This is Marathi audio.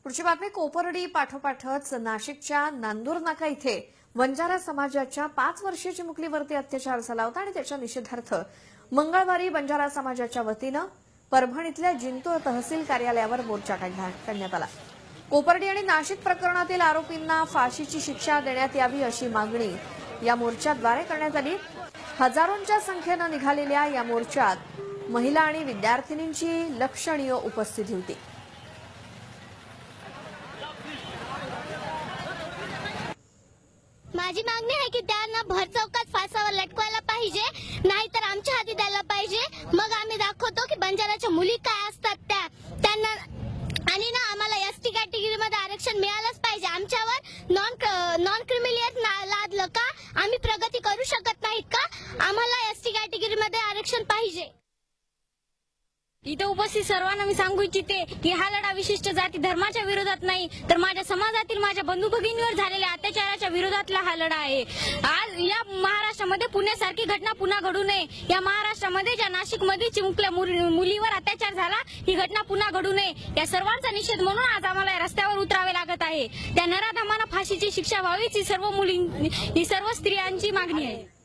पुढची बातमी कोपर्डी पाठोपाठच नाशिकच्या नांदूर नाका इथे बंजारा समाजाच्या 5 वर्षीय चिमुकलीवरती अत्याचार झाला होता आणि त्याच्या निषेधार्थ मंगळवारी बंजारा समाजाच्या वतीनं परभणीतल्या जिंतूर तहसील कार्यालयावर मोर्चा काढण्यात आला। कोपर्डी आणि नाशिक प्रकरणातील आरोपींना फाशीची शिक्षा देण्यात यावी अशी मागणी या मोर्चाद्वारे करण्यात आली। हजारोंच्या संख्येनं निघालेल्या या मोर्चात महिला आणि विद्यार्थिनींची लक्षणीय उपस्थिती होती। माझी मागणी आहे की त्यांना भरचौकात फासावर लटकवायला पाहिजे, नाहीतर आमच्या हाती द्यायला पाहिजे। मग आम्ही दाखवतो की बंजाराच्या मुली काय असतात त्यांना आणि ना आम्हाला एसटी कॅटेगरीमध्ये आरक्षण मिळालंच पाहिजे। आमच्यावर नॉन क्रिमिलियन लादलं का? आम्ही प्रगती करू शकत नाहीत का? आम्हाला एसटी कॅटेगरीमध्ये आरक्षण पाहिजे। इथे उपस्थित सर्वांना मी सांगू इच्छिते की हा लढा विशिष्ट जाती धर्माच्या विरोधात नाही, तर माझ्या समाजातील माझ्या बंधू भगिनीवर झालेल्या अत्याचाराच्या विरोधातला हा लढा आहे। आज या महाराष्ट्रामध्ये पुण्यासारखी घटना पुन्हा घडू नये। या महाराष्ट्रामध्ये ज्या नाशिकमध्ये चिमुकल्या मुलीवर अत्याचार झाला, ही घटना पुन्हा घडू नये। या सर्वांचा निषेध म्हणून आज आम्हाला रस्त्यावर उतरावे लागत आहे। त्या नराधमांना फाशीची शिक्षा व्हावीच ही सर्व स्त्रियांची मागणी आहे।